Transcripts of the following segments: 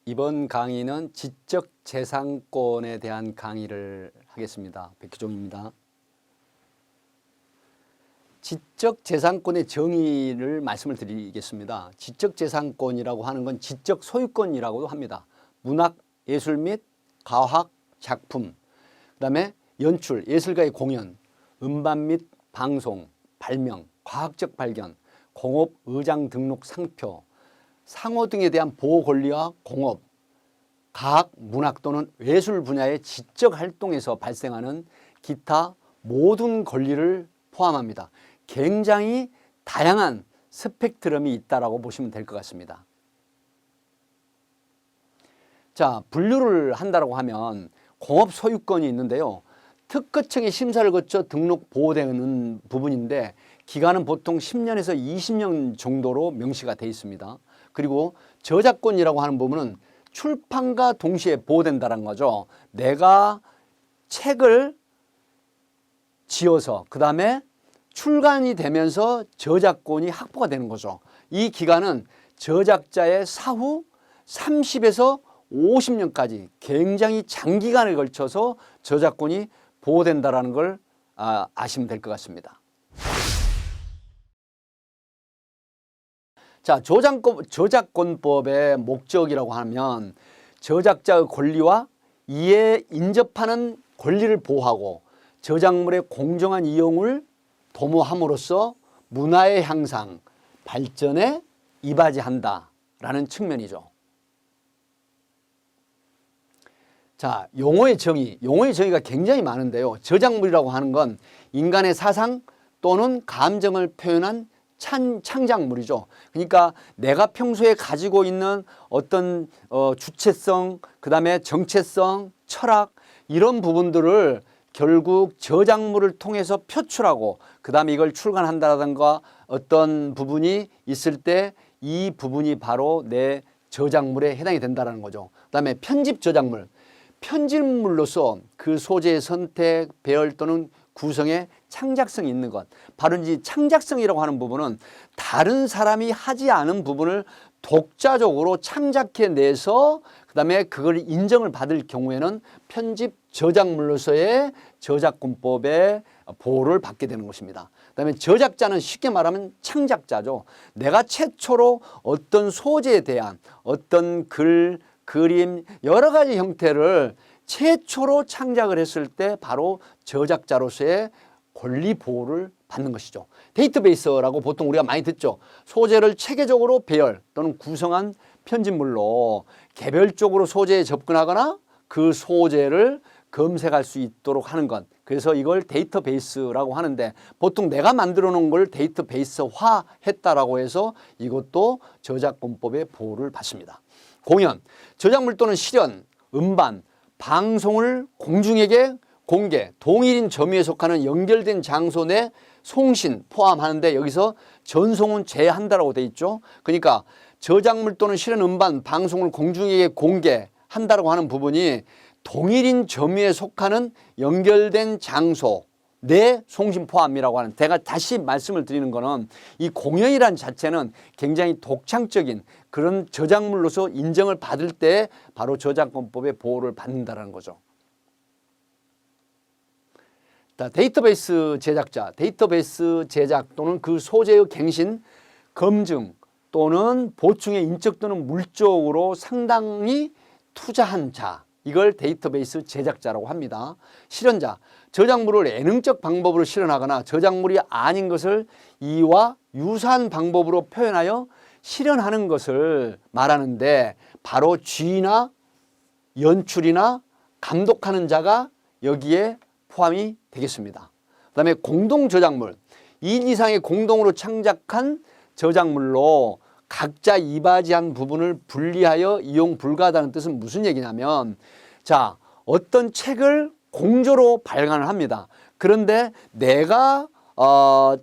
이번 강의는 지적재산권에 대한 강의를 하겠습니다. 백효종입니다. 지적재산권의 정의를 말씀을 드리겠습니다. 지적재산권이라고 하는 건 지적 소유권이라고도 합니다. 문학, 예술 및 과학 작품, 그 다음에 연출, 예술가의 공연, 음반 및 방송, 발명, 과학적 발견, 공업, 의장 등록 상표, 상호 등에 대한 보호 권리와 공업, 과학, 문학 또는 예술 분야의 지적 활동에서 발생하는 기타 모든 권리를 포함합니다. 굉장히 다양한 스펙트럼이 있다라고 보시면 될 것 같습니다. 자, 분류를 한다고 하면 공업 소유권이 있는데요. 특허청의 심사를 거쳐 등록 보호되는 부분인데 기간은 보통 10년에서 20년 정도로 명시가 되어 있습니다. 그리고 저작권이라고 하는 부분은 출판과 동시에 보호된다는 거죠. 내가 책을 지어서 그 다음에 출간이 되면서 저작권이 확보가 되는 거죠. 이 기간은 저작자의 사후 30에서 50년까지 굉장히 장기간에 걸쳐서 저작권이 보호된다는 걸 아시면 될 것 같습니다. 자, 저작권법의 목적이라고 하면 저작자의 권리와 이에 인접하는 권리를 보호하고 저작물의 공정한 이용을 도모함으로써 문화의 향상, 발전에 이바지한다라는 측면이죠. 자, 용어의 정의가 굉장히 많은데요. 저작물이라고 하는 건 인간의 사상 또는 감정을 표현한 창작물이죠. 그러니까 내가 평소에 가지고 있는 어떤 주체성, 그 다음에 정체성, 철학 이런 부분들을 결국 저작물을 통해서 표출하고 그 다음에 이걸 출간한다든가 어떤 부분이 있을 때 이 부분이 바로 내 저작물에 해당이 된다는 거죠. 그 다음에 편집 저작물. 편집물로서 그 소재의 선택, 배열 또는 구성에 창작성이 있는 것. 바로 이 창작성이라고 하는 부분은 다른 사람이 하지 않은 부분을 독자적으로 창작해내서 그 다음에 그걸 인정을 받을 경우에는 편집 저작물로서의 저작권법의 보호를 받게 되는 것입니다. 그 다음에 저작자는 쉽게 말하면 창작자죠. 내가 최초로 어떤 소재에 대한 어떤 글, 그림 여러 가지 형태를 최초로 창작을 했을 때 바로 저작자로서의 권리 보호를 받는 것이죠. 데이터베이스라고 보통 우리가 많이 듣죠. 소재를 체계적으로 배열 또는 구성한 편집물로 개별적으로 소재에 접근하거나 그 소재를 검색할 수 있도록 하는 것. 그래서 이걸 데이터베이스라고 하는데 보통 내가 만들어 놓은 걸 데이터베이스화 했다라고 해서 이것도 저작권법의 보호를 받습니다. 공연, 저작물 또는 실현, 음반, 방송을 공중에게 공개, 동일인 점유에 속하는 연결된 장소 내 송신 포함하는데 여기서 전송은 제한다라고 돼 있죠. 그러니까 저작물 또는 실현 음반, 방송을 공중에게 공개한다라고 하는 부분이 동일인 점유에 속하는 연결된 장소 내 송신 포함이라고 하는, 제가 다시 말씀을 드리는 거는 이 공연이란 자체는 굉장히 독창적인 그런 저작물로서 인정을 받을 때 바로 저작권법의 보호를 받는다는 거죠. 데이터베이스 제작자, 데이터베이스 제작 또는 그 소재의 갱신, 검증 또는 보충의 인적 또는 물적으로 상당히 투자한 자, 이걸 데이터베이스 제작자라고 합니다. 실현자, 저작물을 예능적 방법으로 실현하거나 저작물이 아닌 것을 이와 유사한 방법으로 표현하여 실현하는 것을 말하는데 바로 쥐나 연출이나 감독하는 자가 여기에 포함이 되겠습니다. 그 다음에 공동 저작물, 2인 이상의 공동으로 창작한 저작물로 각자 이바지한 부분을 분리하여 이용 불가하다는 뜻은 무슨 얘기냐면, 자, 어떤 책을 공저로 발간을 합니다. 그런데 내가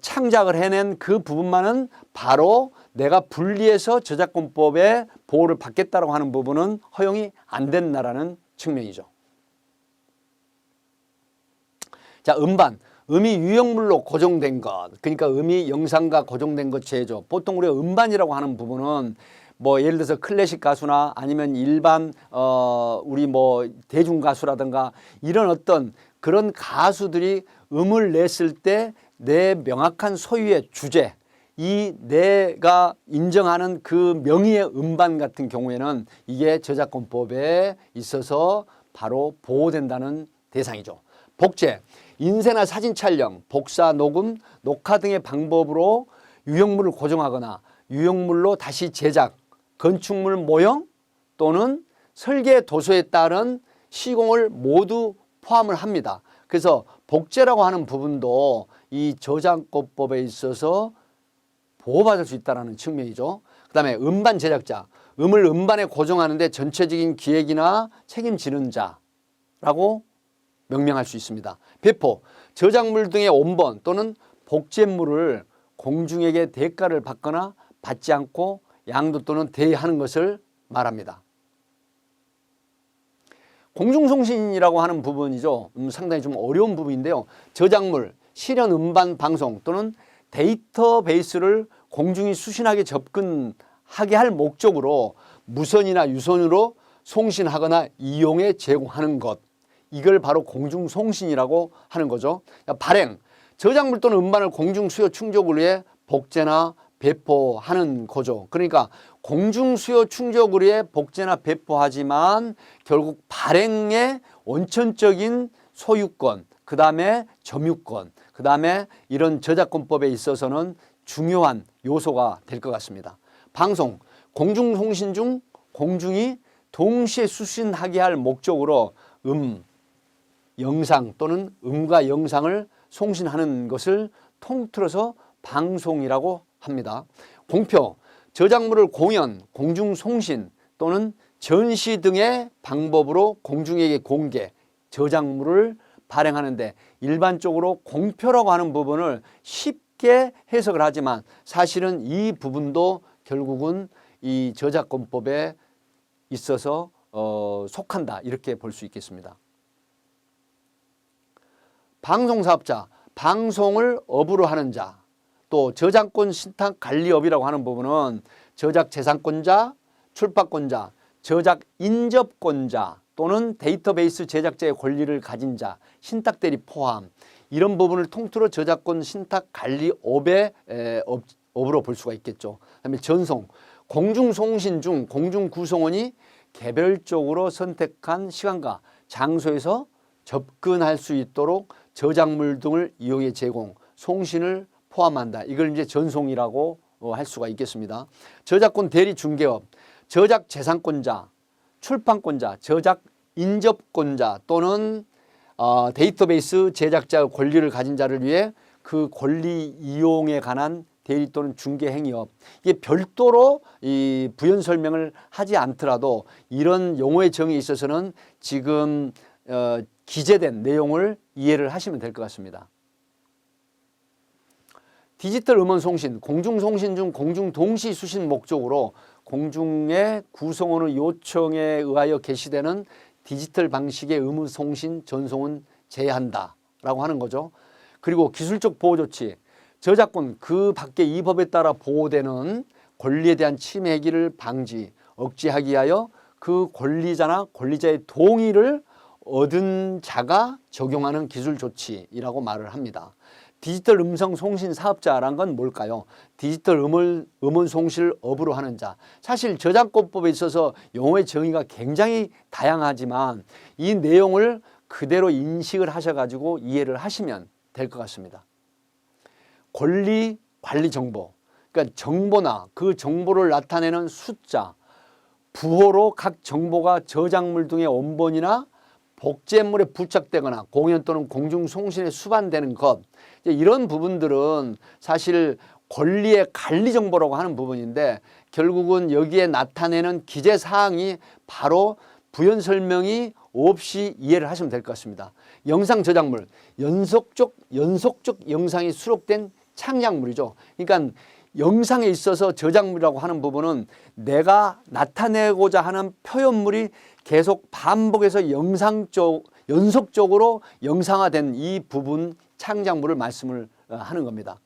창작을 해낸 그 부분만은 바로 내가 분리해서 저작권법의 보호를 받겠다고 하는 부분은 허용이 안 된다라는 측면이죠. 자, 음반. 음이 유형물로 고정된 것, 그러니까 음이 영상과 고정된 것 제조. 보통 우리가 음반이라고 하는 부분은 뭐 예를 들어서 클래식 가수나 아니면 일반 우리 뭐 대중 가수라든가 이런 어떤 그런 가수들이 음을 냈을 때 내 명확한 소유의 주제, 이 내가 인정하는 그 명의의 음반 같은 경우에는 이게 저작권법에 있어서 바로 보호된다는 대상이죠. 복제, 인쇄나 사진 촬영, 복사, 녹음, 녹화 등의 방법으로 유형물을 고정하거나 유형물로 다시 제작, 건축물 모형 또는 설계 도서에 따른 시공을 모두 포함을 합니다. 그래서 복제라고 하는 부분도 이 저작권법에 있어서 보호받을 수 있다는 측면이죠. 그 다음에 음반 제작자, 음을 음반에 고정하는데 전체적인 기획이나 책임지는 자라고 명명할 수 있습니다. 배포, 저작물 등의 원본 또는 복제물을 공중에게 대가를 받거나 받지 않고 양도 또는 대여하는 것을 말합니다. 공중송신이라고 하는 부분이죠. 상당히 좀 어려운 부분인데요. 저작물, 실현 음반 방송 또는 데이터베이스를 공중이 수신하게 접근하게 할 목적으로 무선이나 유선으로 송신하거나 이용해 제공하는 것. 이걸 바로 공중송신이라고 하는 거죠. 발행, 저작물 또는 음반을 공중수요 충족을 위해 복제나 배포하는 거죠. 그러니까 공중수요 충족을 위해 복제나 배포하지만 결국 발행의 원천적인 소유권, 그 다음에 점유권, 그 다음에 이런 저작권법에 있어서는 중요한 요소가 될 것 같습니다. 방송, 공중송신 중 공중이 동시에 수신하게 할 목적으로 영상 또는 음과 영상을 송신하는 것을 통틀어서 방송이라고 합니다. 공표, 저작물을 공연, 공중송신 또는 전시 등의 방법으로 공중에게 공개, 저작물을 발행하는데 일반적으로 공표라고 하는 부분을 쉽게 해석을 하지만 사실은 이 부분도 결국은 이 저작권법에 있어서 속한다 이렇게 볼 수 있겠습니다. 방송사업자, 방송을 업으로 하는 자, 또 저작권 신탁 관리업이라고 하는 부분은 저작재산권자, 출판권자, 저작 인접권자 또는 데이터베이스 제작자의 권리를 가진 자, 신탁대리 포함 이런 부분을 통틀어 저작권 신탁 관리업의 업으로 볼 수가 있겠죠. 그다음에 전송, 공중송신 중 공중구성원이 개별적으로 선택한 시간과 장소에서 접근할 수 있도록 저작물 등을 이용해 제공, 송신을 포함한다. 이걸 이제 전송이라고 할 수가 있겠습니다. 저작권 대리 중개업, 저작 재산권자, 출판권자, 저작 인접권자 또는 데이터베이스 제작자의 권리를 가진 자를 위해 그 권리 이용에 관한 대리 또는 중개 행위업. 이게 별도로 이 부연 설명을 하지 않더라도 이런 용어의 정의에 있어서는 지금 기재된 내용을 이해를 하시면 될 것 같습니다. 디지털 음원 송신, 공중송신 중 공중 동시 수신 목적으로 공중의 구성원의 요청에 의하여 게시되는 디지털 방식의 음원 송신 전송은 제한다 라고 하는 거죠. 그리고 기술적 보호 조치, 저작권 그 밖에 이 법에 따라 보호되는 권리에 대한 침해 행위를 방지, 억제하기 위하여 그 권리자나 권리자의 동의를 얻은 자가 적용하는 기술 조치이라고 말을 합니다. 디지털 음성 송신 사업자란 건 뭘까요? 디지털 음원 송신을 업으로 하는 자. 사실 저작권법에 있어서 용어의 정의가 굉장히 다양하지만 이 내용을 그대로 인식을 하셔가지고 이해를 하시면 될 것 같습니다. 권리 관리 정보, 그러니까 정보나 그 정보를 나타내는 숫자, 부호로 각 정보가 저작물 등의 원본이나 복제물에 부착되거나 공연 또는 공중송신에 수반되는 것, 이런 부분들은 사실 권리의 관리 정보라고 하는 부분인데 결국은 여기에 나타내는 기재사항이 바로 부연 설명이 없이 이해를 하시면 될 것 같습니다. 영상 저작물, 연속적 영상이 수록된 창작물이죠. 그러니까 영상에 있어서 저작물이라고 하는 부분은 내가 나타내고자 하는 표현물이 계속 반복해서 연속적으로 영상화된 이 부분 창작물을 말씀을 하는 겁니다.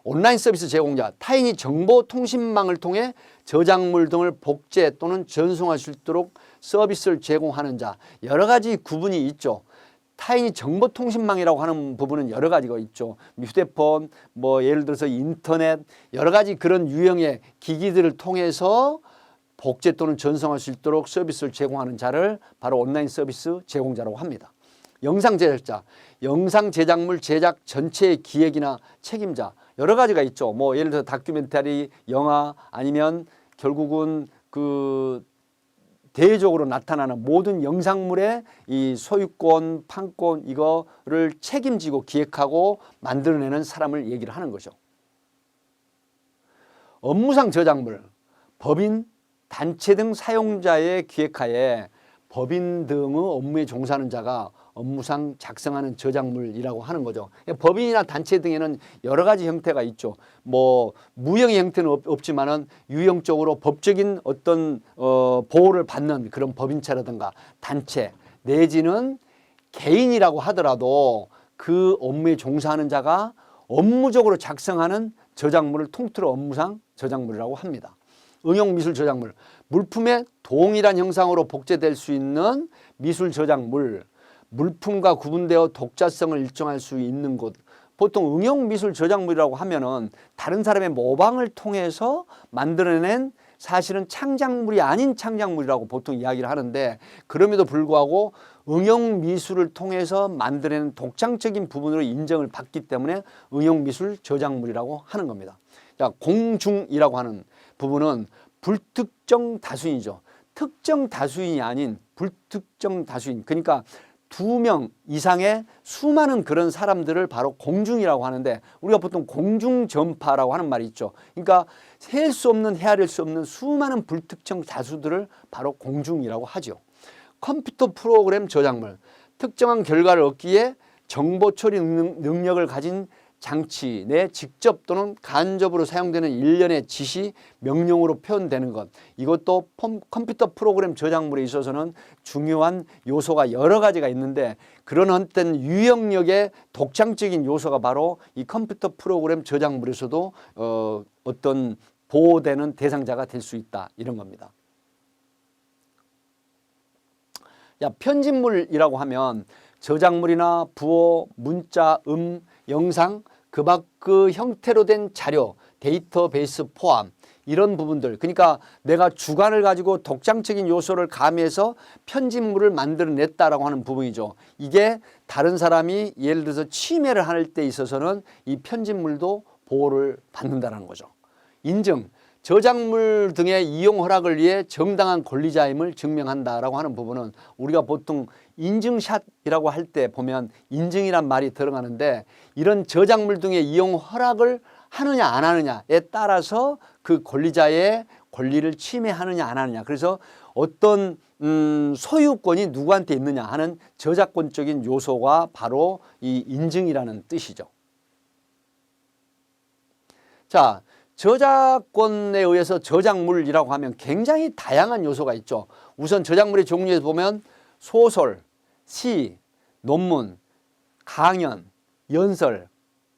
온라인 서비스 제공자, 타인이 정보통신망을 통해 저작물 등을 복제 또는 전송할 수 있도록 서비스를 제공하는 자. 여러 가지 구분이 있죠. 타인이 정보통신망이라고 하는 부분은 여러 가지가 있죠. 휴대폰, 뭐 예를 들어서 인터넷, 여러 가지 그런 유형의 기기들을 통해서 복제 또는 전송할 수 있도록 서비스를 제공하는 자를 바로 온라인 서비스 제공자라고 합니다. 영상 제작자, 영상 제작물 제작 전체의 기획이나 책임자, 여러 가지가 있죠. 뭐 예를 들어 다큐멘터리, 영화, 아니면 결국은 그 대외적으로 나타나는 모든 영상물의 이 소유권, 판권 이거를 책임지고 기획하고 만들어내는 사람을 얘기를 하는 거죠. 업무상 저작물, 법인, 단체 등 사용자의 기획하에 법인 등의 업무에 종사하는 자가 업무상 작성하는 저작물이라고 하는 거죠. 법인이나 단체 등에는 여러 가지 형태가 있죠. 뭐 무형의 형태는 없지만은 유형적으로 법적인 어떤 보호를 받는 그런 법인체라든가 단체 내지는 개인이라고 하더라도 그 업무에 종사하는 자가 업무적으로 작성하는 저작물을 통틀어 업무상 저작물이라고 합니다. 응용미술 저작물, 물품의 동일한 형상으로 복제될 수 있는 미술 저작물, 물품과 구분되어 독자성을 일정할 수 있는 것. 보통 응용미술 저작물이라고 하면은 다른 사람의 모방을 통해서 만들어낸 사실은 창작물이 아닌 창작물이라고 보통 이야기를 하는데, 그럼에도 불구하고 응용미술을 통해서 만들어낸 독창적인 부분으로 인정을 받기 때문에 응용미술 저작물이라고 하는 겁니다. 자, 공중이라고 하는 부분은 불특정 다수인이죠. 특정 다수인이 아닌 불특정 다수인. 그러니까 2명 이상의 수많은 그런 사람들을 바로 공중이라고 하는데, 우리가 보통 공중전파라고 하는 말이 있죠. 그러니까 셀 수 없는, 헤아릴 수 없는 수많은 불특정 다수들을 바로 공중이라고 하죠. 컴퓨터 프로그램 저작물, 특정한 결과를 얻기에 정보 처리 능력을 가진 장치 내 직접 또는 간접으로 사용되는 일련의 지시, 명령으로 표현되는 것. 이것도 컴퓨터 프로그램 저작물에 있어서는 중요한 요소가 여러 가지가 있는데, 그런 어떤 유형력의 독창적인 요소가 바로 이 컴퓨터 프로그램 저작물에서도 어떤 보호되는 대상자가 될 수 있다, 이런 겁니다. 편집물이라고 하면 저작물이나 부호, 문자, 영상, 그 형태로 된 자료, 데이터베이스 포함, 이런 부분들. 그러니까 내가 주관을 가지고 독창적인 요소를 가미해서 편집물을 만들어냈다라고 하는 부분이죠. 이게 다른 사람이 예를 들어서 침해를 할 때 있어서는 이 편집물도 보호를 받는다는 거죠. 인증, 저작물 등의 이용 허락을 위해 정당한 권리자임을 증명한다라고 하는 부분은 우리가 보통 인증샷이라고 할 때 보면 인증이란 말이 들어가는데, 이런 저작물 등의 이용 허락을 하느냐 안 하느냐에 따라서 그 권리자의 권리를 침해하느냐 안 하느냐, 그래서 어떤 소유권이 누구한테 있느냐 하는 저작권적인 요소가 바로 이 인증이라는 뜻이죠. 자, 저작권에 의해서 저작물이라고 하면 굉장히 다양한 요소가 있죠. 우선 저작물의 종류에서 보면 소설, 시, 논문, 강연, 연설,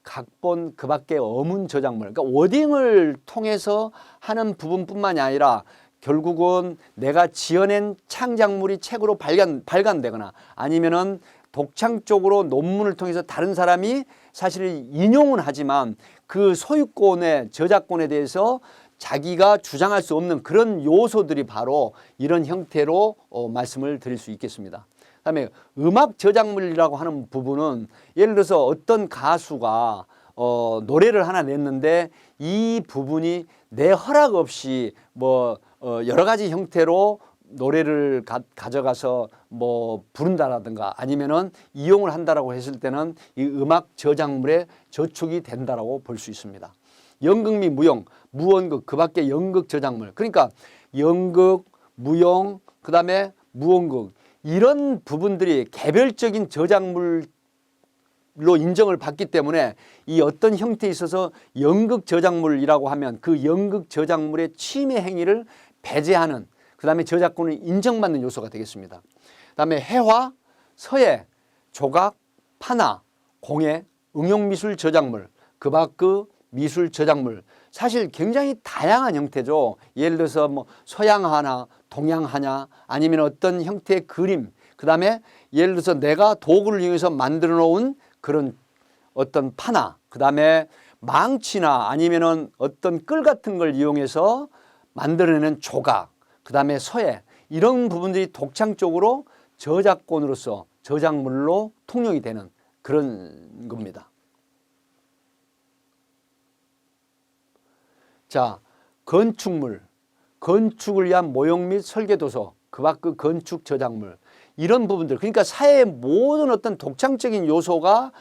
각본, 그 밖에 어문 저작물, 그러니까 워딩을 통해서 하는 부분뿐만이 아니라 결국은 내가 지어낸 창작물이 책으로 발간되거나 아니면은 독창적으로 논문을 통해서 다른 사람이 사실 인용은 하지만 그 소유권의 저작권에 대해서 자기가 주장할 수 없는 그런 요소들이 바로 이런 형태로 말씀을 드릴 수 있겠습니다. 그다음에 음악 저작물이라고 하는 부분은 예를 들어서 어떤 가수가 노래를 하나 냈는데 이 부분이 내 허락 없이 여러 가지 형태로 노래를 가져가서 부른다라든가 아니면은 이용을 한다라고 했을 때는 이 음악 저작물에 저축이 된다라고 볼 수 있습니다. 연극 및 무용, 무언극, 그 밖에 연극 저작물, 그러니까 연극, 무용, 그 다음에 무언극, 이런 부분들이 개별적인 저작물로 인정을 받기 때문에 이 어떤 형태에 있어서 연극 저작물이라고 하면 그 연극 저작물의 침해 행위를 배제하는, 그 다음에 저작권을 인정받는 요소가 되겠습니다. 그 다음에 해화, 서예, 조각, 판화, 공예, 응용미술 저작물, 그 밖의 미술 저작물 사실 굉장히 다양한 형태죠. 예를 들어서 뭐 서양화나 동양화냐 아니면 어떤 형태의 그림, 그다음에 예를 들어서 내가 도구를 이용해서 만들어 놓은 그런 어떤 판화, 그다음에 망치나 아니면은 어떤 끌 같은 걸 이용해서 만들어내는 조각, 그다음에 서예, 이런 부분들이 독창적으로 저작권으로서 저작물로 통용이 되는 그런 겁니다. 자, 건축물, 건축을 위한 모형 및 설계도서, 그 밖의 건축 저작물, 이런 부분들, 그러니까 사회의 모든 어떤 독창적인 요소가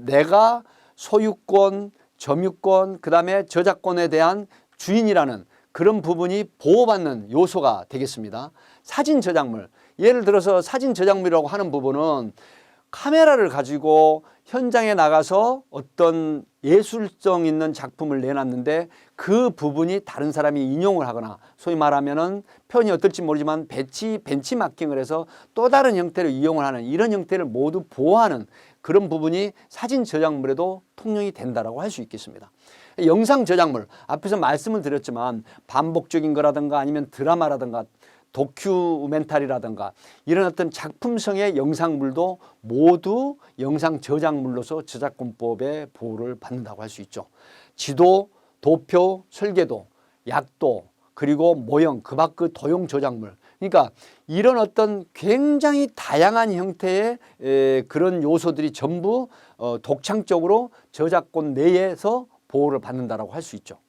내가 소유권, 점유권, 그 다음에 저작권에 대한 주인이라는 그런 부분이 보호받는 요소가 되겠습니다. 사진 저작물, 예를 들어서 사진 저작물이라고 하는 부분은 카메라를 가지고 현장에 나가서 어떤 예술성 있는 작품을 내놨는데 그 부분이 다른 사람이 인용을 하거나 소위 말하면은 표현이 어떨지 모르지만 벤치마킹을 해서 또 다른 형태로 이용을 하는 이런 형태를 모두 보호하는 그런 부분이 사진 저작물에도 통용이 된다라고 할 수 있겠습니다. 영상 저작물, 앞에서 말씀을 드렸지만 반복적인 거라든가 아니면 드라마라든가 도큐멘터리라든가 이런 어떤 작품성의 영상물도 모두 영상 저작물로서 저작권법의 보호를 받는다고 할 수 있죠. 지도, 도표, 설계도, 약도, 그리고 모형, 그 밖의 도용 저작물, 그러니까 이런 어떤 굉장히 다양한 형태의 그런 요소들이 전부 독창적으로 저작권 내에서 보호를 받는다고 할 수 있죠.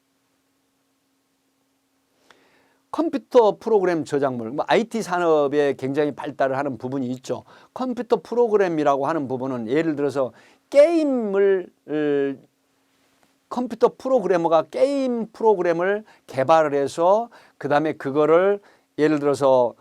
컴퓨터 프로그램 저작물, IT 산업에 굉장히 발달을 하는 부분이 있죠. 컴퓨터 프로그램이라고 하는 부분은 예를 들어서 게임을 컴퓨터 프로그래머가 게임 프로그램을 개발을 해서 그 다음에 그거를 예를 들어서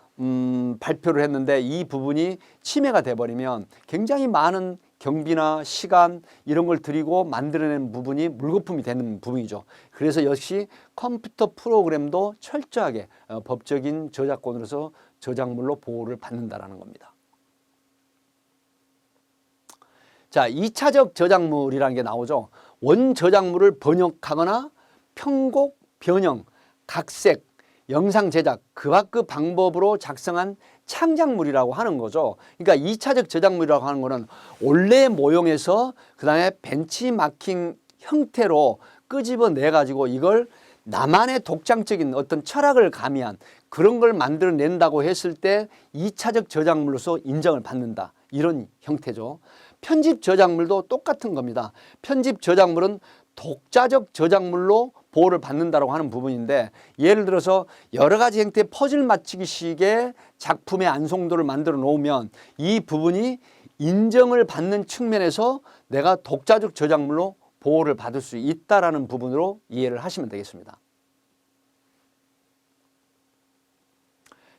발표를 했는데 이 부분이 침해가 돼버리면 굉장히 많은 경비나 시간 이런 걸 들이고 만들어낸 부분이 물거품이 되는 부분이죠. 그래서 역시 컴퓨터 프로그램도 철저하게 법적인 저작권으로서 저작물로 보호를 받는다라는 겁니다. 자, 2차적 저작물이라는 게 나오죠. 원 저작물을 번역하거나 편곡, 변형, 각색, 영상 제작, 그 밖의 방법으로 작성한 창작물이라고 하는 거죠. 그러니까 2차적 저작물이라고 하는 거는 원래 모형에서 그 다음에 벤치마킹 형태로 끄집어내 가지고 이걸 나만의 독창적인 어떤 철학을 가미한 그런 걸 만들어낸다고 했을 때 2차적 저작물로서 인정을 받는다. 이런 형태죠. 편집 저작물도 똑같은 겁니다. 편집 저작물은 독자적 저작물로 보호를 받는다고 하는 부분인데 예를 들어서 여러 가지 형태의 퍼즐 맞추기식의 작품의 안송도를 만들어 놓으면 이 부분이 인정을 받는 측면에서 내가 독자적 저작물로 보호를 받을 수 있다라는 부분으로 이해를 하시면 되겠습니다.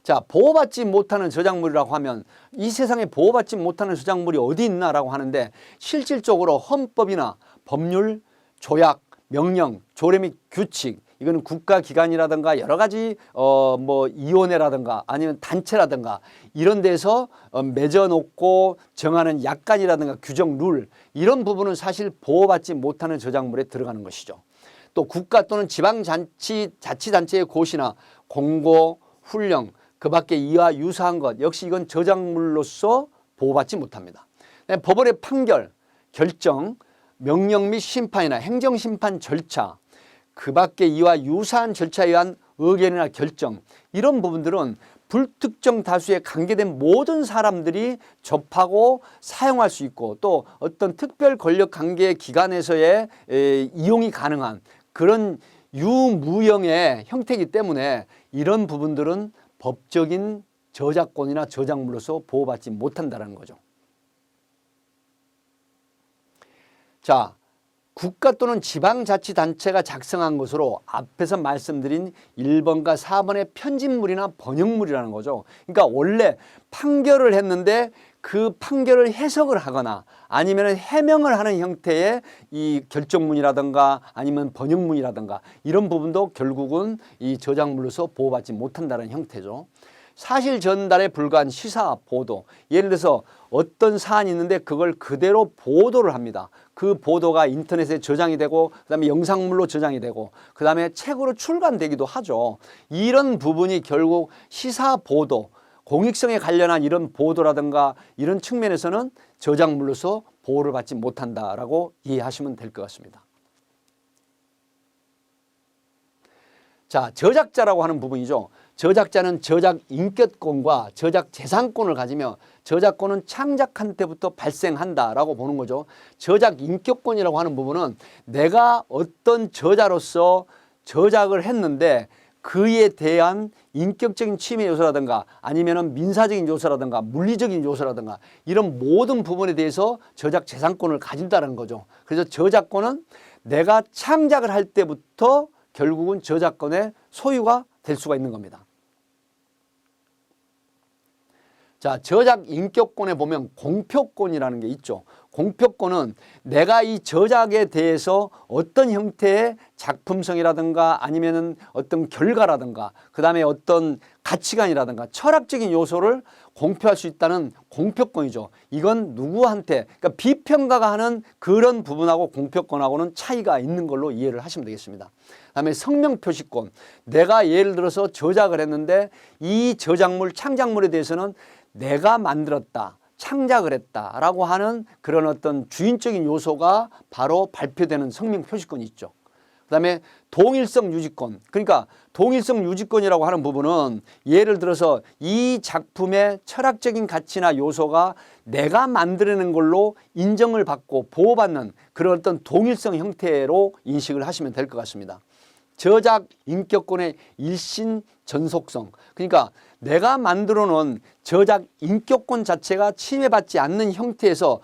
자, 보호받지 못하는 저작물이라고 하면 이 세상에 보호받지 못하는 저작물이 어디 있나라고 하는데 실질적으로 헌법이나 법률, 조약, 명령, 조례 및 규칙, 이거는 국가기관이라든가 여러 가지 뭐 위원회라든가 아니면 단체라든가 이런 데서 맺어놓고 정하는 약관이라든가 규정, 룰, 이런 부분은 사실 보호받지 못하는 저작물에 들어가는 것이죠. 또 국가 또는 지방자치단체의 고시나 공고, 훈령, 그 밖에 이와 유사한 것 역시 이건 저작물로서 보호받지 못합니다. 법원의 판결, 결정, 명령 및 심판이나 행정심판 절차, 그 밖에 이와 유사한 절차에 의한 의견이나 결정, 이런 부분들은 불특정 다수에 관계된 모든 사람들이 접하고 사용할 수 있고 또 어떤 특별 권력 관계 기관에서의 이용이 가능한 그런 유무형의 형태이기 때문에 이런 부분들은 법적인 저작권이나 저작물로서 보호받지 못한다는 거죠. 자, 국가 또는 지방자치단체가 작성한 것으로 앞에서 말씀드린 1번과 4번의 편집물이나 번역물이라는 거죠. 그러니까 원래 판결을 했는데 그 판결을 해석을 하거나 아니면 해명을 하는 형태의 이 결정문이라든가 아니면 번역문이라든가 이런 부분도 결국은 이 저작물로서 보호받지 못한다는 형태죠. 사실 전달에 불과한 시사 보도, 예를 들어서 어떤 사안이 있는데 그걸 그대로 보도를 합니다. 그 보도가 인터넷에 저장이 되고 그다음에 영상물로 저장이 되고 그다음에 책으로 출간되기도 하죠. 이런 부분이 결국 시사 보도, 공익성에 관련한 이런 보도라든가 이런 측면에서는 저작물로서 보호를 받지 못한다라고 이해하시면 될 것 같습니다. 자, 저작자라고 하는 부분이죠. 저작자는 저작 인격권과 저작 재산권을 가지며 저작권은 창작한 때부터 발생한다라고 보는 거죠. 저작 인격권이라고 하는 부분은 내가 어떤 저자로서 저작을 했는데 그에 대한 인격적인 침해 요소라든가 아니면은 민사적인 요소라든가 물리적인 요소라든가 이런 모든 부분에 대해서 저작 재산권을 가진다는 거죠. 그래서 저작권은 내가 창작을 할 때부터 결국은 저작권의 소유가 될 수가 있는 겁니다. 자, 저작 인격권에 보면 공표권이라는 게 있죠. 공표권은 내가 이 저작에 대해서 어떤 형태의 작품성이라든가 아니면은 어떤 결과라든가 그다음에 어떤 가치관이라든가 철학적인 요소를 공표할 수 있다는 공표권이죠. 이건 누구한테, 그러니까 비평가가 하는 그런 부분하고 공표권하고는 차이가 있는 걸로 이해를 하시면 되겠습니다. 그다음에 성명표시권, 내가 예를 들어서 저작을 했는데 이 저작물, 창작물에 대해서는 내가 만들었다, 창작을 했다라고 하는 그런 어떤 주인적인 요소가 바로 발표되는 성명표시권이 있죠. 그다음에 동일성 유지권, 그러니까 동일성 유지권이라고 하는 부분은 예를 들어서 이 작품의 철학적인 가치나 요소가 내가 만들어낸 걸로 인정을 받고 보호받는 그런 어떤 동일성 형태로 인식을 하시면 될 것 같습니다. 저작 인격권의 일신 전속성, 그러니까 내가 만들어 놓은 저작 인격권 자체가 침해받지 않는 형태에서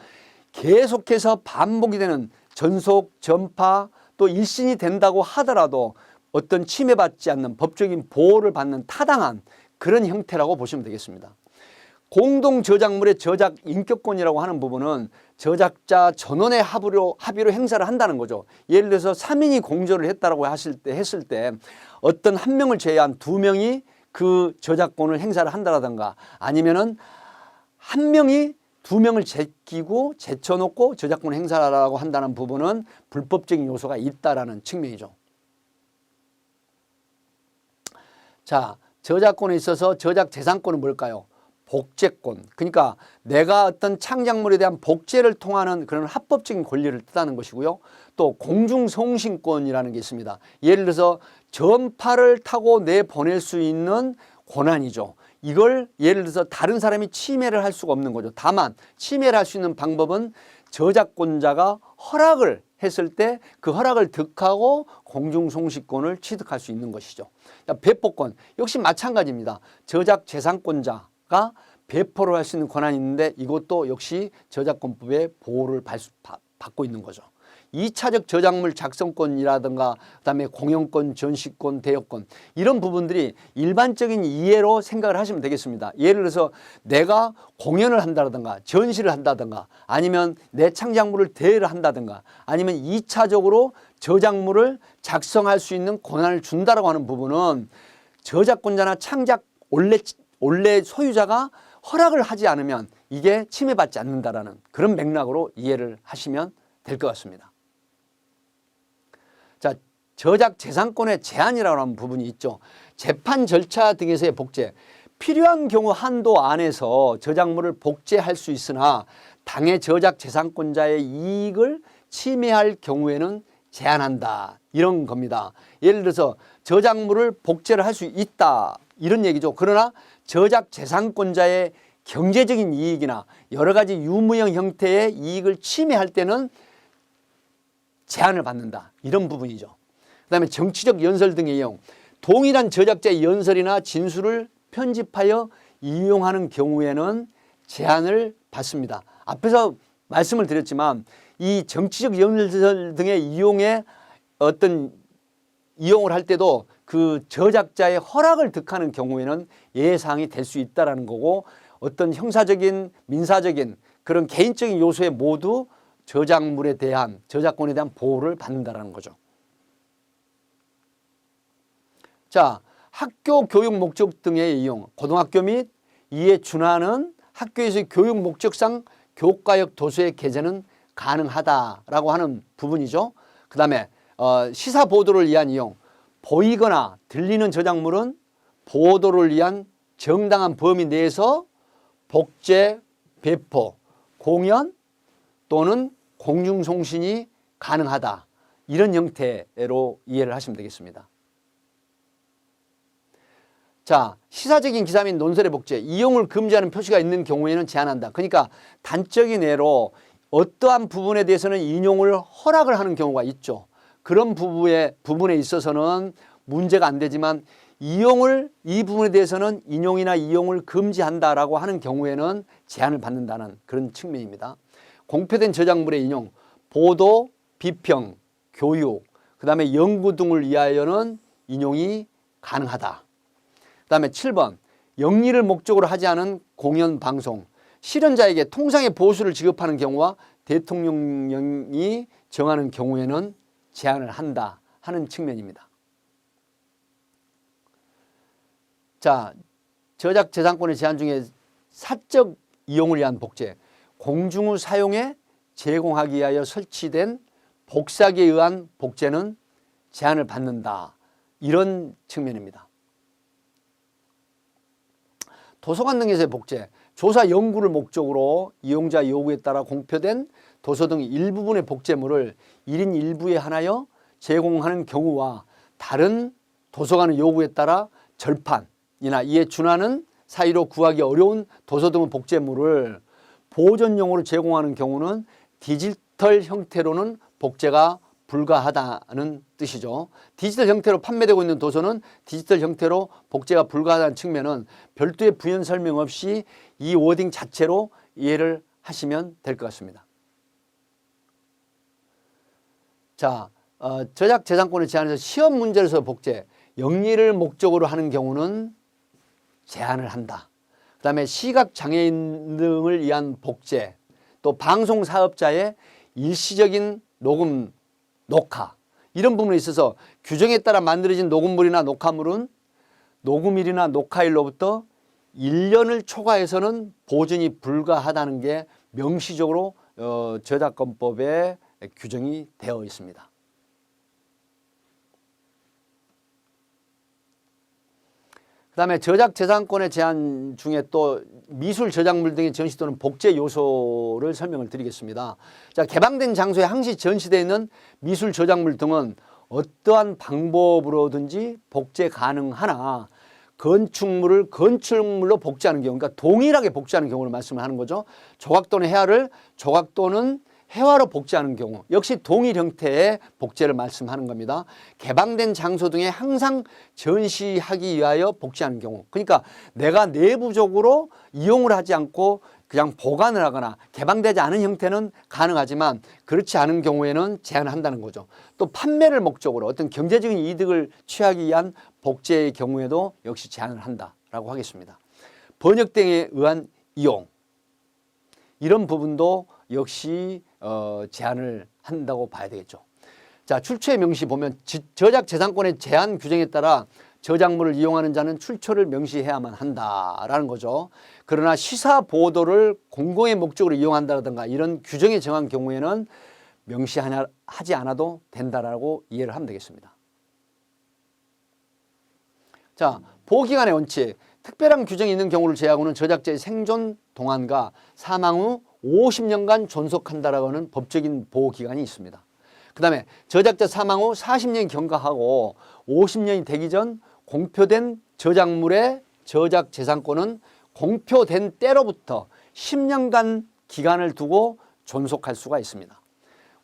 계속해서 반복이 되는 전속, 전파 또 일신이 된다고 하더라도 어떤 침해받지 않는 법적인 보호를 받는 타당한 그런 형태라고 보시면 되겠습니다. 공동 저작물의 저작 인격권이라고 하는 부분은 저작자 전원의 합의로 행사를 한다는 거죠. 예를 들어서 3인이 공조를 했다라고 했을 때 어떤 한 명을 제외한 2명이 그 저작권을 행사를 한다라든가 아니면은 한 명이 2명을 제끼고 제쳐놓고 저작권을 행사하라고 한다는 부분은 불법적인 요소가 있다라는 측면이죠. 자, 저작권에 있어서 저작 재산권은 뭘까요? 복제권, 그러니까 내가 어떤 창작물에 대한 복제를 통하는 그런 합법적인 권리를 뜻하는 것이고요. 또 공중송신권이라는 게 있습니다. 예를 들어서 전파를 타고 내보낼 수 있는 권한이죠. 이걸 예를 들어서 다른 사람이 침해를 할 수가 없는 거죠. 다만 침해를 할 수 있는 방법은 저작권자가 허락을 했을 때 그 허락을 득하고 공중송신권을 취득할 수 있는 것이죠. 배포권 역시 마찬가지입니다. 저작 재산권자가 배포를 할 수 있는 권한이 있는데 이것도 역시 저작권법의 보호를 받고 있는 거죠. 2차적 저작물 작성권이라든가 그다음에 공연권, 전시권, 대여권 이런 부분들이 일반적인 이해로 생각을 하시면 되겠습니다. 예를 들어서 내가 공연을 한다든가 전시를 한다든가 아니면 내 창작물을 대여를 한다든가 아니면 2차적으로 저작물을 작성할 수 있는 권한을 준다라고 하는 부분은 저작권자나 창작 원래 소유자가 허락을 하지 않으면 이게 침해받지 않는다라는 그런 맥락으로 이해를 하시면 될 것 같습니다. 자, 저작 재산권의 제한이라고 하는 부분이 있죠. 재판 절차 등에서의 복제, 필요한 경우 한도 안에서 저작물을 복제할 수 있으나 당해 저작 재산권자의 이익을 침해할 경우에는 제한한다 이런 겁니다. 예를 들어서 저작물을 복제를 할 수 있다 이런 얘기죠. 그러나 저작 재산권자의 경제적인 이익이나 여러 가지 유무형 형태의 이익을 침해할 때는 제한을 받는다 이런 부분이죠. 그다음에 정치적 연설 등의 이용, 동일한 저작자의 연설이나 진술을 편집하여 이용하는 경우에는 제한을 받습니다. 앞에서 말씀을 드렸지만 이 정치적 연설 등의 이용을 할 때도 그 저작자의 허락을 득하는 경우에는 예외사항이 될 수 있다는 거고 어떤 형사적인 민사적인 그런 개인적인 요소에 모두 저작물에 대한 저작권에 대한 보호를 받는다는 거죠. 자, 학교 교육 목적 등의 이용, 고등학교 및 이에 준하는 학교에서의 교육 목적상 교과역 도서의 게재는 가능하다라고 하는 부분이죠. 그 다음에 시사 보도를 위한 이용, 보이거나 들리는 저작물은 보도를 위한 정당한 범위 내에서 복제, 배포, 공연 또는 공중송신이 가능하다. 이런 형태로 이해를 하시면 되겠습니다. 자, 시사적인 기사 및 논설의 복제, 이용을 금지하는 표시가 있는 경우에는 제한한다. 그러니까 단적인 예로 어떠한 부분에 대해서는 인용을 허락을 하는 경우가 있죠. 그런 부분에 있어서는 문제가 안 되지만 이 부분에 대해서는 인용이나 이용을 금지한다라고 하는 경우에는 제한을 받는다는 그런 측면입니다. 공표된 저작물의 인용, 보도, 비평, 교육, 그 다음에 연구 등을 위하여는 인용이 가능하다. 그 다음에 7번, 영리를 목적으로 하지 않은 공연, 방송, 실현자에게 통상의 보수를 지급하는 경우와 대통령령이 정하는 경우에는 제한을 한다 하는 측면입니다. 자, 저작재산권의 제한 중에 사적 이용을 위한 복제, 공중의 사용에 제공하기 위하여 설치된 복사기에 의한 복제는 제한을 받는다. 이런 측면입니다. 도서관 등에서의 복제, 조사 연구를 목적으로 이용자 요구에 따라 공표된 도서 등 일부분의 복제물을 1인 1부에 한하여 제공하는 경우와 다른 도서관의 요구에 따라 절판이나 이에 준하는 사이로 구하기 어려운 도서 등의 복제물을 보존용으로 제공하는 경우는 디지털 형태로는 복제가 불가하다는 뜻이죠. 디지털 형태로 판매되고 있는 도서는 디지털 형태로 복제가 불가하다는 측면은 별도의 부연 설명 없이 이 워딩 자체로 이해를 하시면 될 것 같습니다. 자, 저작재산권을 제한해서 시험 문제로서 복제, 영리를 목적으로 하는 경우는 제한을 한다. 그 다음에 시각장애인 등을 위한 복제, 또 방송사업자의 일시적인 녹음, 녹화 이런 부분에 있어서 규정에 따라 만들어진 녹음물이나 녹화물은 녹음일이나 녹화일로부터 1년을 초과해서는 보존이 불가하다는 게 명시적으로 저작권법에 규정이 되어 있습니다. 그 다음에 저작재산권의 제한 중에 또 미술 저작물 등의 전시 또는 복제 요소를 설명을 드리겠습니다. 자, 개방된 장소에 항시 전시되어 있는 미술 저작물 등은 어떠한 방법으로든지 복제 가능하나 건축물을 건축물로 복제하는 경우, 그러니까 동일하게 복제하는 경우를 말씀을 하는 거죠. 조각 또는 해화를 조각 또는 해화로 복제하는 경우 역시 동일 형태의 복제를 말씀하는 겁니다. 개방된 장소 등에 항상 전시하기 위하여 복제하는 경우, 그러니까 내가 내부적으로 이용을 하지 않고 그냥 보관을 하거나 개방되지 않은 형태는 가능하지만 그렇지 않은 경우에는 제한을 한다는 거죠. 또 판매를 목적으로 어떤 경제적인 이득을 취하기 위한 복제의 경우에도 역시 제한을 한다라고 하겠습니다. 번역 등에 의한 이용, 이런 부분도 역시 제한을 한다고 봐야 되겠죠. 자, 출처의 명시 보면 저작재산권의 제한 규정에 따라 저작물을 이용하는 자는 출처를 명시해야만 한다라는 거죠. 그러나 시사 보도를 공공의 목적으로 이용한다든가 이런 규정에 정한 경우에는 명시하지 않아도 된다라고 이해를 하면 되겠습니다. 자, 보호기간의 원칙, 특별한 규정이 있는 경우를 제외하고는 저작자의 생존 동안과 사망 후 50년간 존속한다라고 하는 법적인 보호기간이 있습니다. 그 다음에 저작자 사망 후 40년이 경과하고 50년이 되기 전 공표된 저작물의 저작재산권은 공표된 때로부터 10년간 기간을 두고 존속할 수가 있습니다.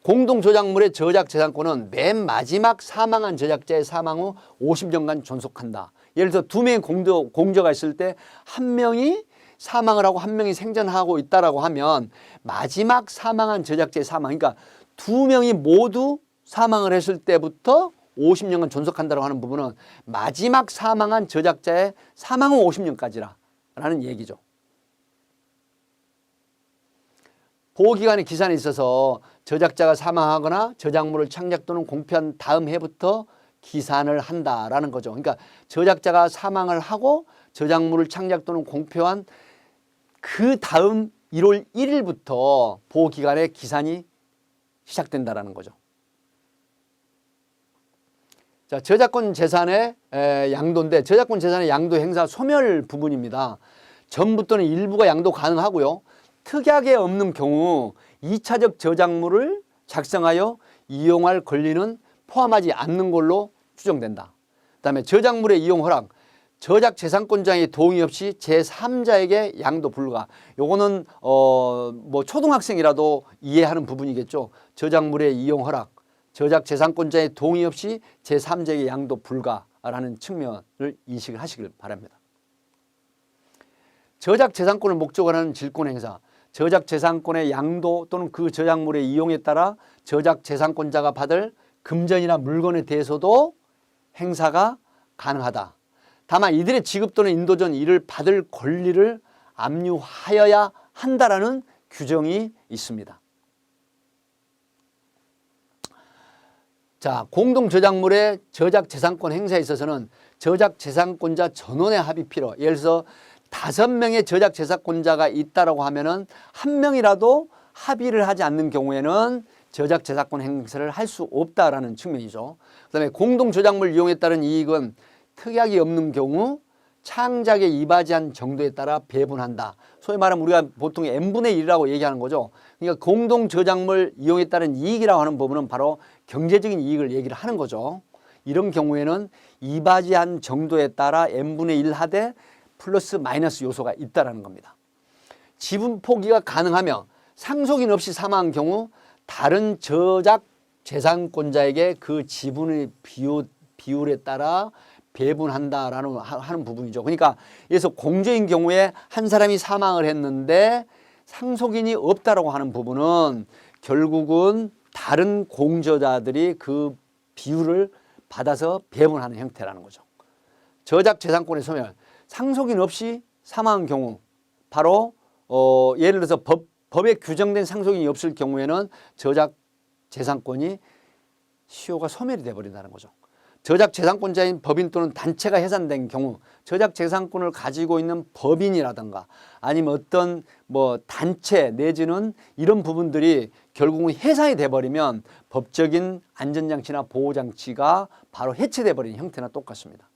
공동저작물의 저작재산권은 맨 마지막 사망한 저작자의 사망 후 50년간 존속한다. 예를 들어 두 명의 공저가 있을 때 한 명이 사망을 하고 한 명이 생존하고 있다라고 하면 마지막 사망한 저작자의 사망, 그러니까 두 명이 모두 사망을 했을 때부터 50년간 존속한다고 하는 부분은 마지막 사망한 저작자의 사망 후 50년까지라는 얘기죠. 보호기간의 기산에 있어서 저작자가 사망하거나 저작물을 창작 또는 공표한 다음 해부터 기산을 한다라는 거죠. 그러니까 저작자가 사망을 하고 저작물을 창작 또는 공표한 그 다음 1월 1일부터 보호기간의 기산이 시작된다라는 거죠. 자, 저작권 재산의 양도인데 저작권 재산의 양도 행사 소멸 부분입니다. 전부 또는 일부가 양도 가능하고요. 특약에 없는 경우 2차적 저작물을 작성하여 이용할 권리는 포함하지 않는 걸로 추정된다. 그다음에 저작물의 이용 허락, 저작 재산권자의 동의 없이 제3자에게 양도 불가. 요거는 뭐 초등학생이라도 이해하는 부분이겠죠. 저작물의 이용 허락, 저작 재산권자의 동의 없이 제3자에게 양도 불가라는 측면을 인식을 하시길 바랍니다. 저작 재산권을 목적으로 하는 질권 행사, 저작 재산권의 양도 또는 그 저작물의 이용에 따라 저작 재산권자가 받을 금전이나 물건에 대해서도 행사가 가능하다. 다만 이들의 지급 또는 인도 전 이를 받을 권리를 압류하여야 한다라는 규정이 있습니다. 자, 공동저작물의 저작재산권 행사에 있어서는 저작재산권자 전원의 합의 필요. 예를 들어서 5명의 저작재산권자가 있다라고 하면은 1명이라도 합의를 하지 않는 경우에는 저작재산권 행사를 할 수 없다라는 측면이죠. 그다음에 공동저작물 이용에 따른 이익은 특약이 없는 경우 창작에 이바지한 정도에 따라 배분한다. 소위 말하면 우리가 보통 n분의 1이라고 얘기하는 거죠. 그러니까 공동저작물 이용에 따른 이익이라고 하는 부분은 바로 경제적인 이익을 얘기를 하는 거죠. 이런 경우에는 이바지한 정도에 따라 n분의 1 하되 플러스 마이너스 요소가 있다는 겁니다. 지분 포기가 가능하며 상속인 없이 사망한 경우 다른 저작 재산권자에게 그 지분의 비율에 따라 배분한다라는 하는 부분이죠. 그러니까 그래서 공저인 경우에 한 사람이 사망을 했는데 상속인이 없다라고 하는 부분은 결국은 다른 공저자들이 그 비율을 받아서 배분하는 형태라는 거죠. 저작 재산권의 소멸, 상속인 없이 사망한 경우 바로 예를 들어서 법에 규정된 상속인이 없을 경우에는 저작 재산권이 시효가 소멸이 돼버린다는 거죠. 저작 재산권자인 법인 또는 단체가 해산된 경우 저작 재산권을 가지고 있는 법인이라든가 아니면 어떤 뭐 단체 내지는 이런 부분들이 결국은 해산이 돼버리면 법적인 안전장치나 보호장치가 바로 해체돼 버리는 형태나 똑같습니다.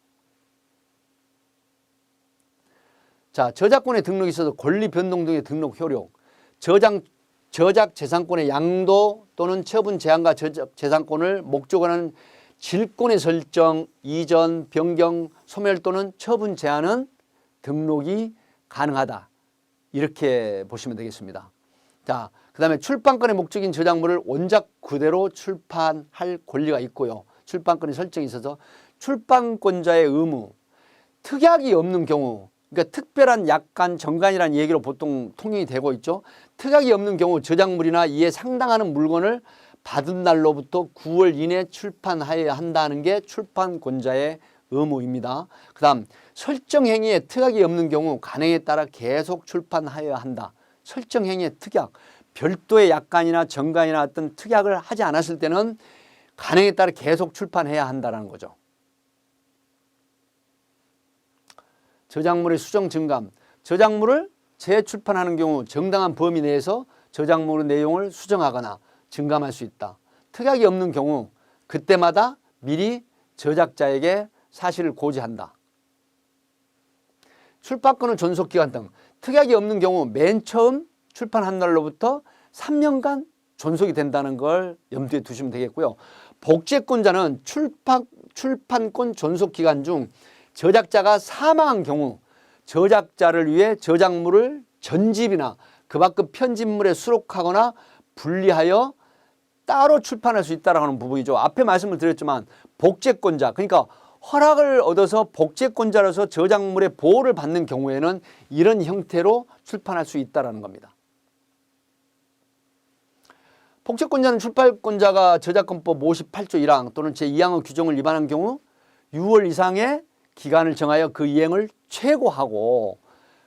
자, 저작권의 등록이 있어서 권리 변동 등의 등록 효력, 저작 재산권의 양도 또는 처분 제한과 저작 재산권을 목적으로 하는 질권의 설정, 이전, 변경, 소멸 또는 처분 제한은 등록이 가능하다. 이렇게 보시면 되겠습니다. 자, 그 다음에 출판권의 목적인 저작물을 원작 그대로 출판할 권리가 있고요. 출판권의 설정이 있어서 출판권자의 의무, 특약이 없는 경우, 그러니까 특별한 약관, 정관이라는 얘기로 보통 통용이 되고 있죠. 특약이 없는 경우 저작물이나 이에 상당하는 물건을 받은 날로부터 9월 이내 출판하여야 한다는 게 출판권자의 의무입니다. 그 다음 설정행위에 특약이 없는 경우 간행에 따라 계속 출판하여야 한다. 설정행위의 특약, 별도의 약관이나 정관이나 어떤 특약을 하지 않았을 때는 간행에 따라 계속 출판해야 한다는 거죠. 저작물의 수정 증감, 저작물을 재출판하는 경우 정당한 범위 내에서 저작물의 내용을 수정하거나 증감할 수 있다. 특약이 없는 경우 그때마다 미리 저작자에게 사실을 고지한다. 출판권의 존속기간 등 특약이 없는 경우 맨 처음 출판한 날로부터 3년간 존속이 된다는 걸 염두에 두시면 되겠고요. 복제권자는 출판권 존속기간 중 저작자가 사망한 경우 저작자를 위해 저작물을 전집이나 그 밖의 편집물에 수록하거나 분리하여 따로 출판할 수 있다는 하는 부분이죠. 앞에 말씀을 드렸지만 복제권자, 그러니까 허락을 얻어서 복제권자로서 저작물의 보호를 받는 경우에는 이런 형태로 출판할 수 있다는 겁니다. 복제권자는 출판권자가 저작권법 58조 1항 또는 제2항의 규정을 위반한 경우 6월 이상의 기간을 정하여 그 이행을 최고하고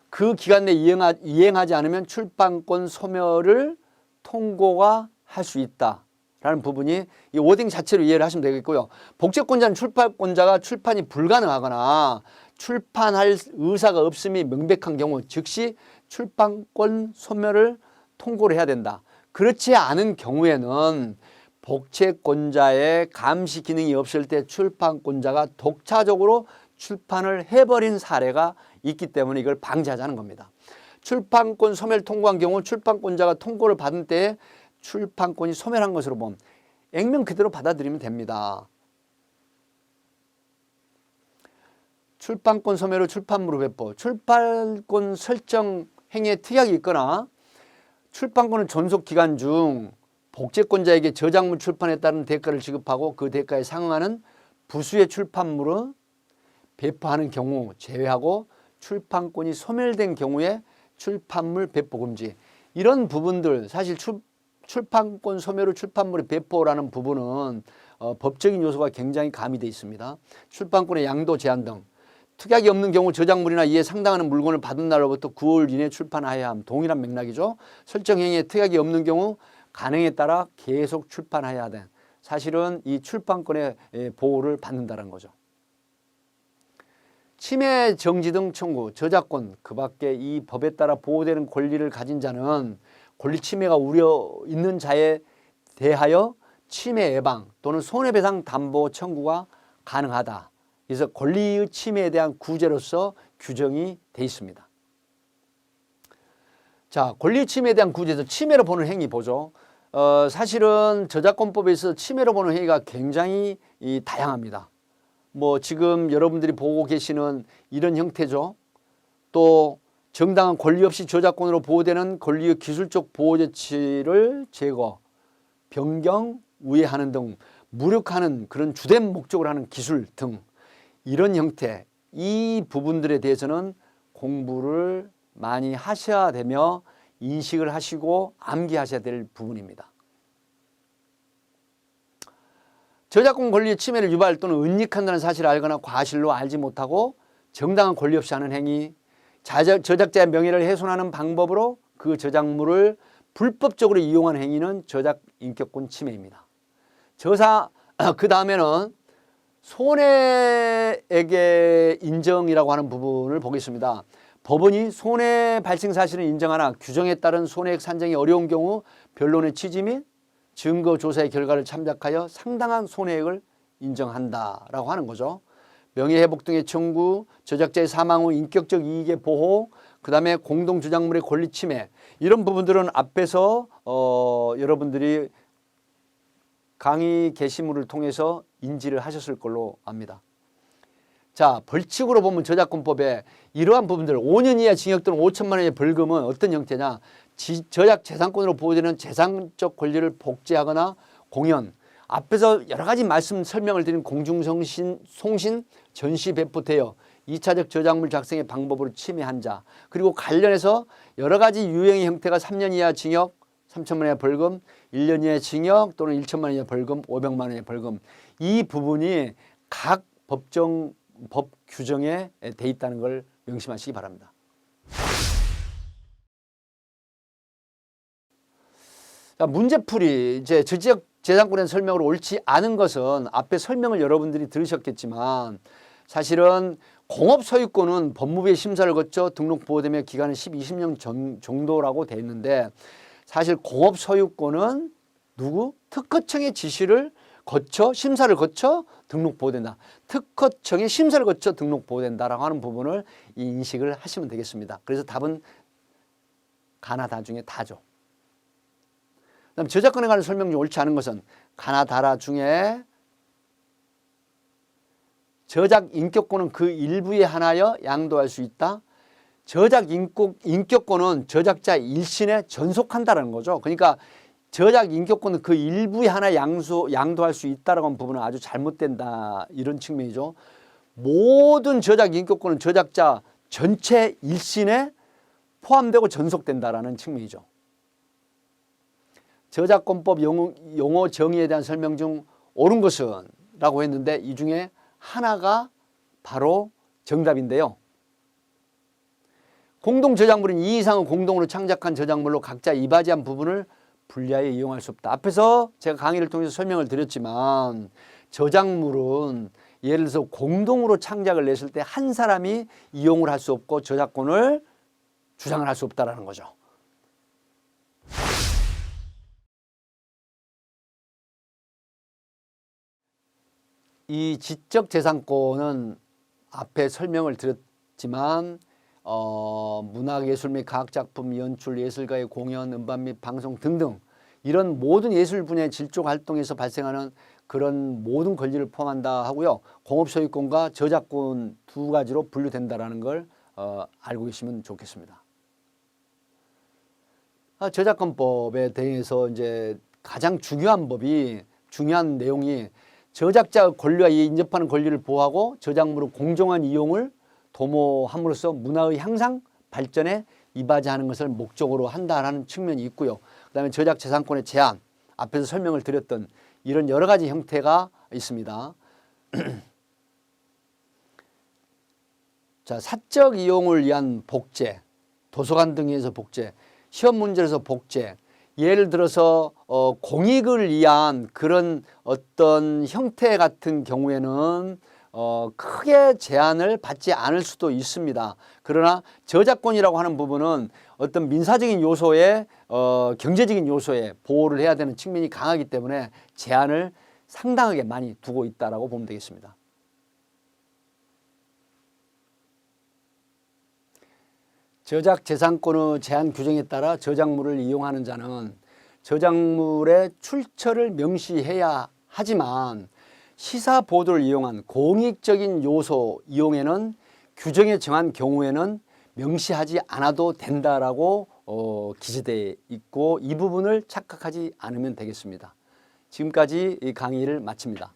그 기간 내에 이행하지 않으면 출판권 소멸을 통고가 할 수 있다라는 라는 부분이 이 워딩 자체로 이해를 하시면 되겠고요. 복제권자는 출판권자가 출판이 불가능하거나 출판할 의사가 없음이 명백한 경우 즉시 출판권 소멸을 통고를 해야 된다. 그렇지 않은 경우에는 복제권자의 감시 기능이 없을 때 출판권자가 독자적으로 출판을 해버린 사례가 있기 때문에 이걸 방지하자는 겁니다. 출판권 소멸 통고한 경우 출판권자가 통고를 받은 때에 출판권이 소멸한 것으로 보면 액면 그대로 받아들이면 됩니다. 출판권 소멸 후 출판물의 배포, 출판권 설정 행위에 특약이 있거나 출판권은 존속 기간 중 복제권자에게 저작물 출판에 따른 대가를 지급하고 그 대가에 상응하는 부수의 출판물은 배포하는 경우 제외하고 출판권이 소멸된 경우에 출판물 배포 금지. 이런 부분들 사실 출판권 소멸 후 출판물의 배포라는 부분은 법적인 요소가 굉장히 가미되어 있습니다. 출판권의 양도 제한 등 특약이 없는 경우 저작물이나 이에 상당하는 물건을 받은 날로부터 9월 이내 출판하여야 함. 동일한 맥락이죠. 설정 행위에 특약이 없는 경우 간행에 따라 계속 출판해야 돼. 사실은 이 출판권의 보호를 받는다는 거죠. 침해 정지 등 청구, 저작권 그 밖에 이 법에 따라 보호되는 권리를 가진 자는 권리 침해가 우려 있는 자에 대하여 침해 예방 또는 손해배상 담보 청구가 가능하다. 그래서 권리의 침해에 대한 구제로서 규정이 돼 있습니다. 자, 권리 침해에 대한 구제에서 침해로 보는 행위 보죠. 사실은 저작권법에서 침해로 보는 행위가 굉장히 다양합니다. 뭐 지금 여러분들이 보고 계시는 이런 형태죠. 또 정당한 권리 없이 저작권으로 보호되는 권리의 기술적 보호 조치를 제거, 변경, 우회하는 등 무력화하는 그런 주된 목적으로 하는 기술 등 이런 형태, 이 부분들에 대해서는 공부를 많이 하셔야 되며 인식을 하시고 암기하셔야 될 부분입니다. 저작권 권리의 침해를 유발 또는 은닉한다는 사실을 알거나 과실로 알지 못하고 정당한 권리 없이 하는 행위, 저작자의 명예를 훼손하는 방법으로 그 저작물을 불법적으로 이용하는 행위는 저작인격권 침해입니다. 그 다음에는 손해액의 인정이라고 하는 부분을 보겠습니다. 법원이 손해 발생 사실을 인정하나 규정에 따른 손해액 산정이 어려운 경우 변론의 취지 및 증거 조사의 결과를 참작하여 상당한 손해액을 인정한다라고 하는 거죠. 명예회복 등의 청구, 저작자의 사망 후 인격적 이익의 보호, 그 다음에 공동 저작물의 권리 침해, 이런 부분들은 앞에서 여러분들이 강의 게시물을 통해서 인지를 하셨을 걸로 압니다. 자, 벌칙으로 보면 저작권법에 이러한 부분들 5년 이하 징역 또는 5천만 원의 벌금은 어떤 형태냐, 저작 재산권으로 보호되는 재산적 권리를 복제하거나 공연, 앞에서 여러 가지 말씀 설명을 드린 공중송신, 전시, 배포, 대여, 2차적 저작물 작성의 방법으로 침해한 자, 그리고 관련해서 여러 가지 유형의 형태가 3년 이하 징역, 3천만 원의 벌금, 1년 이하의 징역 또는 1천만 원의 벌금, 500만 원의 벌금, 이 부분이 각 법 규정에 돼 있다는 걸 명심하시기 바랍니다. 자, 문제풀이, 이제 저지적 재산권의 설명으로 옳지 않은 것은 앞에 설명을 여러분들이 들으셨겠지만 사실은 공업 소유권은 법무부의 심사를 거쳐 등록 보호되며 기간은 20년 정도라고 되어 있는데 사실 공업 소유권은 특허청의 지시를 거쳐 심사를 거쳐 등록 보호된다. 특허청의 심사를 거쳐 등록 보호된다라고 하는 부분을 인식을 하시면 되겠습니다. 그래서 답은 가나 다 중에 다죠. 그다음 저작권에 관한 설명 중 옳지 않은 것은 가나 다라 중에 저작 인격권은 그 일부에 한하여 양도할 수 있다. 저작 인격권은 저작자 일신에 전속한다는 거죠. 그러니까 저작 인격권은 그 일부에 하나 양도할 수 있다라고 하는 부분은 아주 잘못된다, 이런 측면이죠. 모든 저작 인격권은 저작자 전체 일신에 포함되고 전속된다라는 측면이죠. 저작권법 용어 정의에 대한 설명 중 옳은 것은 라고 했는데 이 중에 하나가 바로 정답인데요. 공동 저작물은 이 이상의 공동으로 창작한 저작물로 각자 이바지한 부분을 불리하여 이용할 수 없다. 앞에서 제가 강의를 통해서 설명을 드렸지만 저작물은 예를 들어서 공동으로 창작을 냈을 때 한 사람이 이용을 할 수 없고 저작권을 주장을 할 수 없다라는 거죠. 이 지적재산권은 앞에 설명을 드렸지만 문학예술 및 과학작품, 연출, 예술가의 공연, 음반 및 방송 등등 이런 모든 예술 분야의 질적 활동에서 발생하는 그런 모든 권리를 포함한다 하고요. 공업소유권과 저작권 두 가지로 분류된다라는 걸 알고 계시면 좋겠습니다. 저작권법에 대해서 이제 가장 중요한 내용이 저작자 권리와 이에 인접하는 권리를 보호하고 저작물의 공정한 이용을 도모함으로써 문화의 향상, 발전에 이바지하는 것을 목적으로 한다라는 측면이 있고요. 그다음에 저작재산권의 제한, 앞에서 설명을 드렸던 이런 여러 가지 형태가 있습니다. 자, 사적 이용을 위한 복제, 도서관 등에서 복제, 시험 문제에서 복제, 예를 들어서 공익을 위한 그런 어떤 형태 같은 경우에는 크게 제한을 받지 않을 수도 있습니다. 그러나 저작권이라고 하는 부분은 어떤 민사적인 요소에 경제적인 요소에 보호를 해야 되는 측면이 강하기 때문에 제한을 상당하게 많이 두고 있다라고 보면 되겠습니다. 저작재산권의 제한 규정에 따라 저작물을 이용하는 자는 저작물의 출처를 명시해야 하지만 시사 보도를 이용한 공익적인 요소 이용에는 규정에 정한 경우에는 명시하지 않아도 된다라고 기재되어 있고 이 부분을 착각하지 않으면 되겠습니다. 지금까지 이 강의를 마칩니다.